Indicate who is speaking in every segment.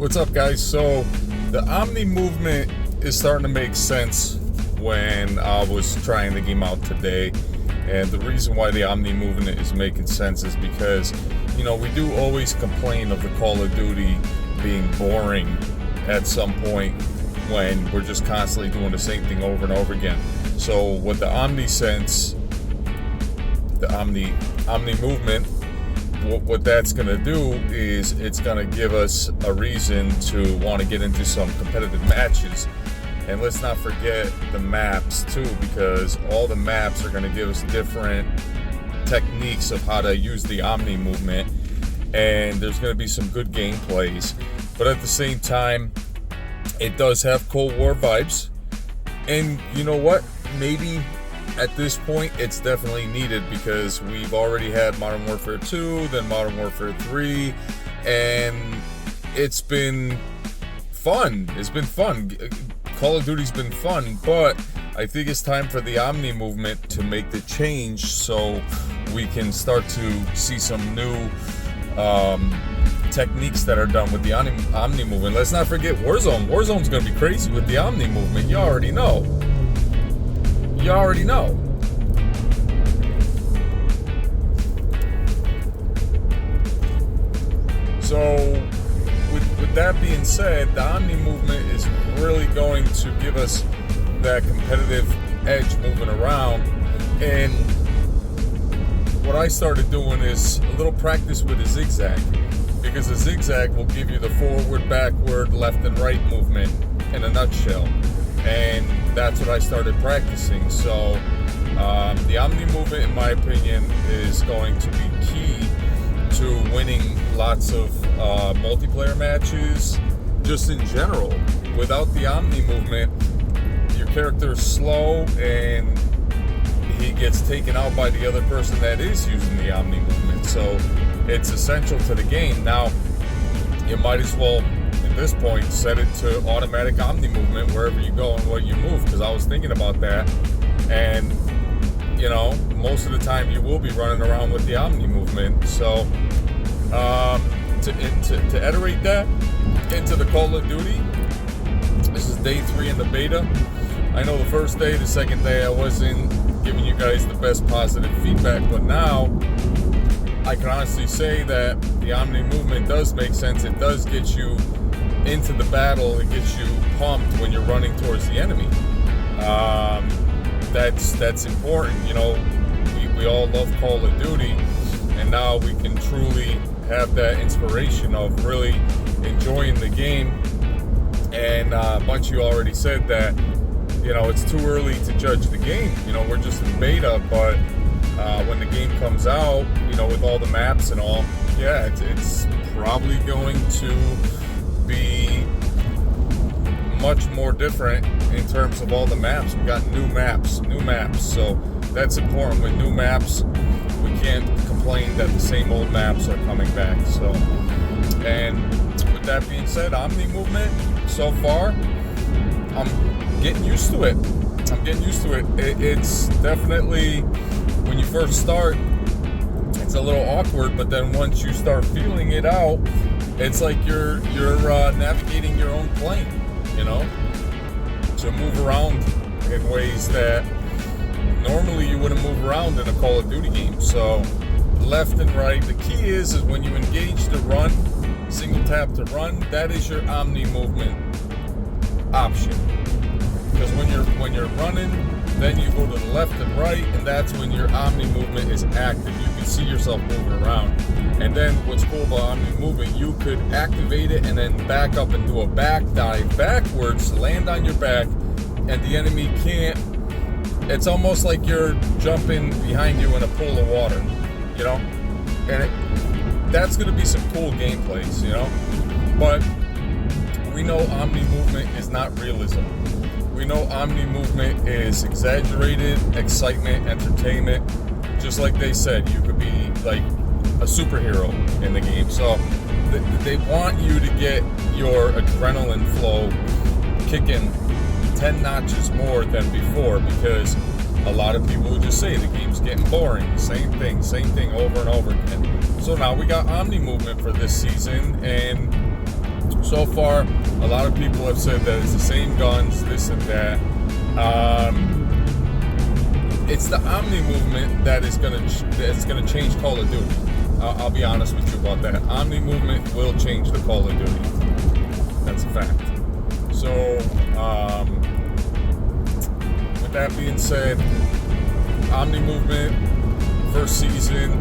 Speaker 1: What's up, guys? So the OmniMovement is starting to make sense when I was trying the game out today. And the reason why the OmniMovement is making sense is because, we do always complain of the Call of Duty being boring at some point when we're just constantly doing the same thing over and over again. So with the OmniSense, the OmniMovement, what that's going to do is it's going to give us a reason to want to get into some competitive matches. And let's not forget the maps too, because all the maps are going to give us different techniques of how to use the OmniMovement, and there's going to be some good gameplays. But at the same time, it does have Cold War vibes, and you know what? Maybe at this point it's definitely needed, because we've already had Modern Warfare 2, then Modern Warfare 3, and it's been fun. Call of Duty's been fun, but I think it's time for the OmniMovement to make the change so we can start to see some new techniques that are done with the OmniMovement. Let's not forget Warzone. Warzone's going to be crazy with the OmniMovement. You already know. So, with that being said, the OmniMovement is really going to give us that competitive edge moving around. And what I started doing is a little practice with a zigzag, because a zigzag will give you the forward, backward, left, and right movement in a nutshell. And that's what I started practicing. So the OmniMovement, in my opinion, is going to be key to winning lots of multiplayer matches, just in general. Without the OmniMovement, your character is slow and he gets taken out by the other person that is using the OmniMovement. So it's essential to the game. Now, you might as well, at this point, set it to automatic OmniMovement wherever you go and what you move, because I was thinking about that. And most of the time you will be running around with the OmniMovement. So to iterate that into the Call of Duty, this is day 3 in the beta. I know the first day, the second day, I wasn't giving you guys the best positive feedback, but now I can honestly say that the OmniMovement does make sense. It does get you into the battle. It gets you pumped when you're running towards the enemy. That's important. We all love Call of Duty, and now we can truly have that inspiration of really enjoying the game. And a bunch of you already said that it's too early to judge the game. We're just in beta, but when the game comes out, with all the maps and all, it's probably going to be much more different in terms of all the maps. We got new maps, so that's important. With new maps, we can't complain that the same old maps are coming back. So, and with that being said, OmniMovement, so far, I'm getting used to it. It's definitely, when you first start, it's a little awkward, but then once you start feeling it out, it's like you're navigating your own plane, to move around in ways that normally you wouldn't move around in a Call of Duty game. So left and right, the key is when you engage to run, single tap to run, that is your OmniMovement option. Because when you're running, then you go to the left and right, and that's when your OmniMovement is active. You can see yourself moving around. And then what's cool about OmniMovement, you could activate it and then back up and do a back dive backwards, land on your back, and the enemy can't. It's almost like you're jumping behind you in a pool of water, and that's going to be some cool gameplays, But we know OmniMovement is not realism. We know OmniMovement is exaggerated excitement, entertainment. Just like they said, you could be like a superhero in the game. So they want you to get your adrenaline flow kicking 10 notches more than before, because a lot of people would just say the game's getting boring. Same thing over and over again. So now we got OmniMovement for this season, and So far, a lot of people have said that it's the same guns, this and that. It's the OmniMovement that's gonna change Call of Duty. I'll be honest with you about that. OmniMovement will change the Call of Duty. That's a fact. So, with that being said, OmniMovement first season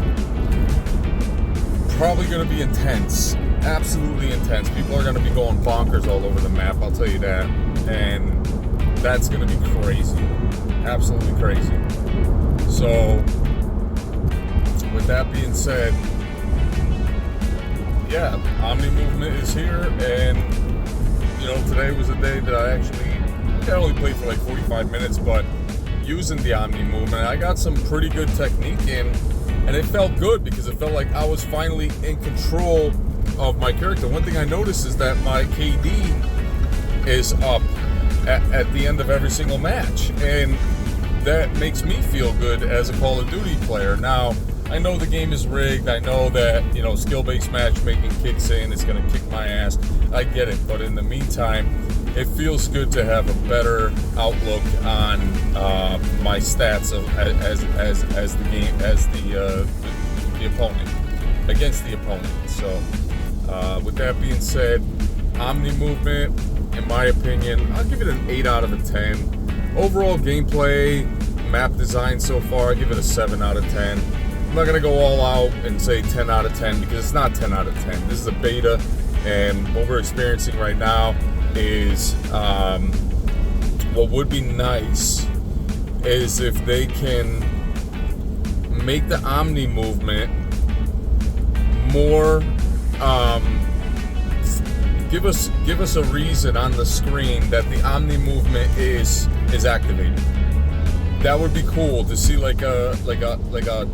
Speaker 1: probably going to be intense, absolutely intense. People are going to be going bonkers all over the map, I'll tell you that, and that's going to be crazy, absolutely crazy. So with that being said, yeah, OmniMovement is here, and you know, today was a day that I only played for like 45 minutes, but using the OmniMovement, I got some pretty good technique in, and it felt good because it felt like I was finally in control of my character. One thing I noticed is that my KD is up at the end of every single match, and that makes me feel good as a Call of Duty player. Now, I know the game is rigged. I know that, you know, skill-based matchmaking kicks in. It's going to kick my ass. I get it. But in the meantime, it feels good to have a better outlook on my stats as the opponent, against the opponent. So, with that being said, OmniMovement, in my opinion, I'll give it an 8 out of a 10. Overall gameplay, map design so far, I give it a 7 out of 10. I'm not going to go all out and say 10 out of 10 because it's not 10 out of 10. This is a beta, and what we're experiencing right now is what would be nice is if they can make the OmniMovement more, give us a reason on the screen that the OmniMovement is activated. That would be cool to see, like a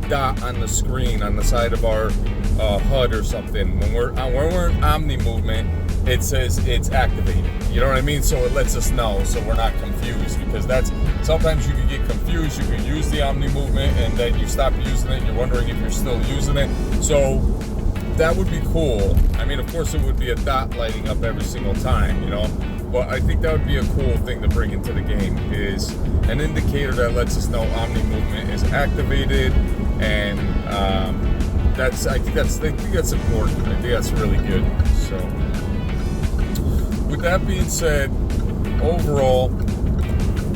Speaker 1: dot on the screen on the side of our HUD or something. When we're in OmniMovement, it says it's activated. You know what I mean? So it lets us know, so we're not confused, because that's sometimes you can get confused. You can use the OmniMovement and then you stop using it and you're wondering if you're still using it. So that would be cool. I mean, of course, it would be a dot lighting up every single time, you know. But I think that would be a cool thing to bring into the game, is an indicator that lets us know OmniMovement is activated, and I think that's important. I think that's really good. So, with that being said, overall,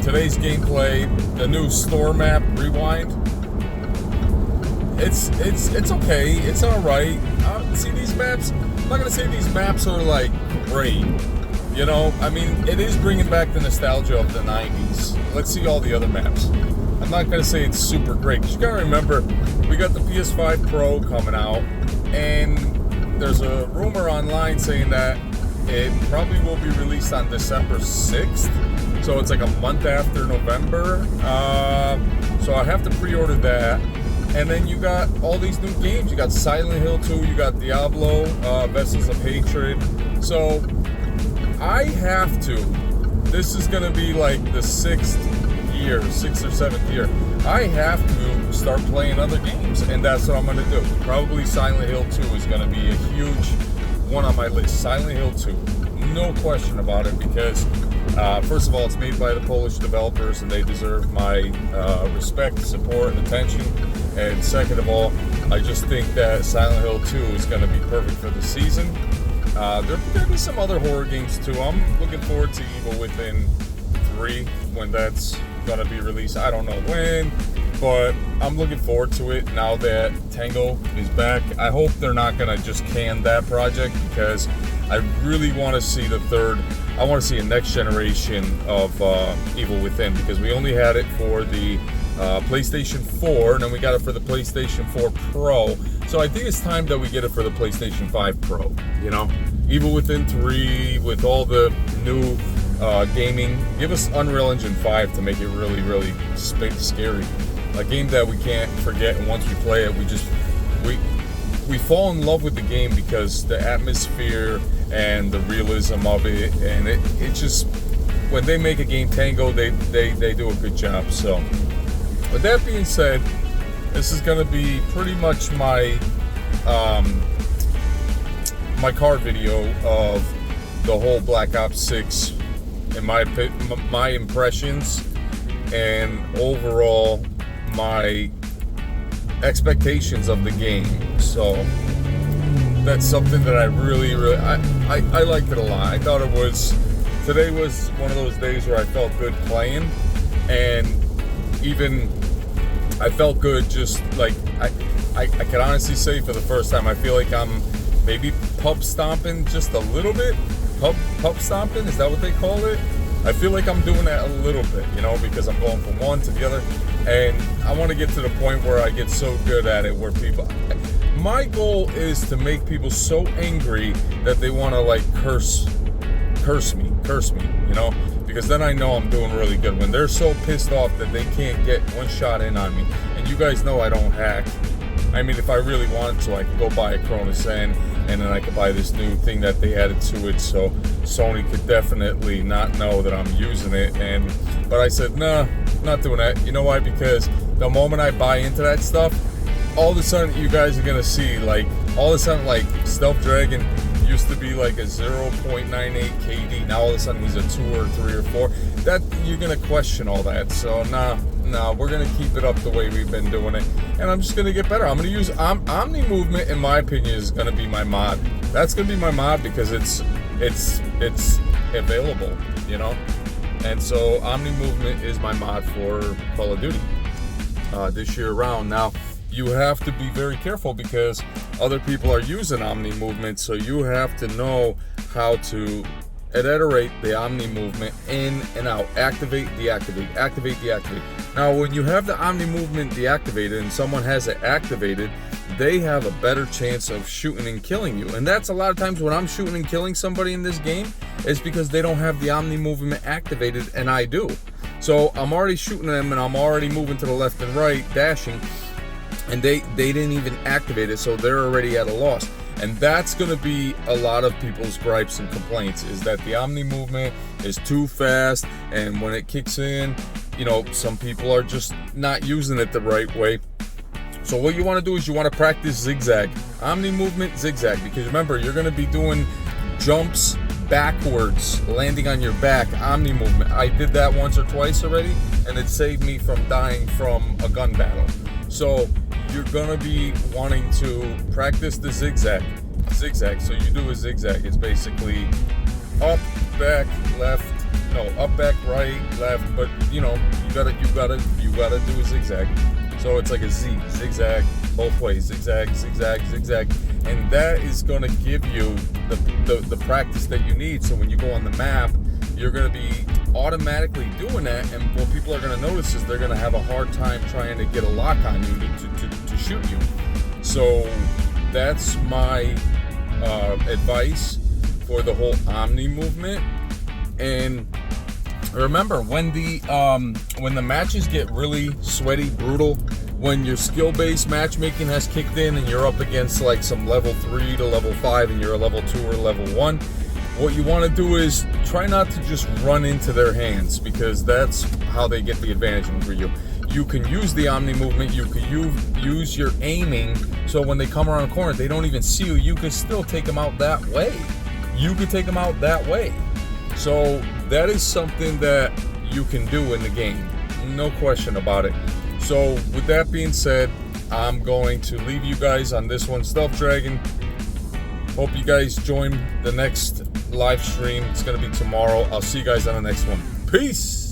Speaker 1: today's gameplay, the new store map Rewind, it's okay. It's all right. See, these maps, I'm not gonna say these maps are like great. You know, I mean, it is bringing back the nostalgia of the 90s. Let's see all the other maps. I'm not going to say it's super great, because you got to remember, we got the PS5 Pro coming out, and there's a rumor online saying that it probably will be released on December 6th. So it's like a month after November. So I have to pre-order that. And then you got all these new games. You got Silent Hill 2, you got Diablo, Vessels of Hatred. So I have to, this is going to be like the 6th or 7th year, I have to start playing other games, and that's what I'm going to do. Probably Silent Hill 2 is going to be a huge one on my list. Silent Hill 2, no question about it, because first of all, it's made by the Polish developers, and they deserve my respect, support, and attention. And second of all, I just think that Silent Hill 2 is going to be perfect for the season. There'll going to be some other horror games too. I'm looking forward to Evil Within 3 when that's going to be released. I don't know when, but I'm looking forward to it now that Tango is back. I hope they're not going to just can that project, because I really want to see the third. I want to see a next generation of Evil Within, because we only had it for the PlayStation 4, and then we got it for the PlayStation 4 Pro. So I think it's time that we get it for the PlayStation 5 Pro, you know? Evil Within 3 with all the new gaming. Give us Unreal Engine 5 to make it really, really scary. A game that we can't forget, and once we play it, we fall in love with the game because the atmosphere and the realism of it, and it just, when they make a game, Tango, they do a good job. So with that being said, this is going to be pretty much my my car video of the whole Black Ops 6 and my impressions and overall my expectations of the game. So that's something that I really I liked it a lot. I thought today was one of those days where I felt good playing, and even I felt good just like I can honestly say for the first time I feel like I'm maybe pub stomping just a little bit. Pub stomping, is that what they call it? I feel like I'm doing that a little bit, because I'm going from one to the other, and I want to get to the point where I get so good at it where my goal is to make people so angry that they want to like curse me, because then I know I'm doing really good. When they're so pissed off that they can't get one shot in on me, and you guys know I don't hack. I mean, if I really wanted to, I could go buy a Cronus N, and then I could buy this new thing that they added to it, so Sony could definitely not know that I'm using it. But I said, nah, not doing that. You know why? Because the moment I buy into that stuff, all of a sudden you guys are gonna see, like, all of a sudden, like, Stealth Dragon used to be like a 0.98 KD. Now all of a sudden he's a 2 or 3 or 4. That you're gonna question all that. So nah, we're gonna keep it up the way we've been doing it, and I'm just gonna get better. I'm gonna use OmniMovement. In my opinion, is gonna be my mod. That's gonna be my mod because it's available, And so OmniMovement is my mod for Call of Duty this year around. Now you have to be very careful because other people are using OmniMovement, so you have to know how to iterate the OmniMovement in and out, activate, deactivate, activate, deactivate. Now, when you have the OmniMovement deactivated and someone has it activated, they have a better chance of shooting and killing you. And that's a lot of times when I'm shooting and killing somebody in this game, is because they don't have the OmniMovement activated and I do. So I'm already shooting them and I'm already moving to the left and right, dashing, and they didn't even activate it, so they're already at a loss. And that's going to be a lot of people's gripes and complaints, is that the OmniMovement is too fast, and when it kicks in, some people are just not using it the right way. So what you want to do is you want to practice zigzag, OmniMovement zigzag, because remember, you're going to be doing jumps backwards, landing on your back, OmniMovement. I did that once or twice already, and it saved me from dying from a gun battle. So you're gonna be wanting to practice the zigzag. So you do a zigzag. It's basically up, back, left. No, up, back, right, left. But you gotta do a zigzag. So it's like a Z, zigzag both ways, zigzag, zigzag, zigzag, and that is gonna give you the practice that you need. So when you go on the map, you're going to be automatically doing that, and what people are going to notice is they're going to have a hard time trying to get a lock on you to shoot you. So that's my advice for the whole OmniMovement. And remember, when the matches get really sweaty, brutal, when your skill-based matchmaking has kicked in and you're up against like some level 3 to level 5 and you're a level 2 or level 1, what you want to do is try not to just run into their hands, because that's how they get the advantage over you. You can use the OmniMovement, you can use your aiming, so when they come around a corner, they don't even see you. You can still take them out that way. So that is something that you can do in the game, no question about it. So with that being said, I'm going to leave you guys on this one, Stealth Dragon. Hope you guys join the next live stream. It's going to be tomorrow. I'll see you guys on the next one. Peace.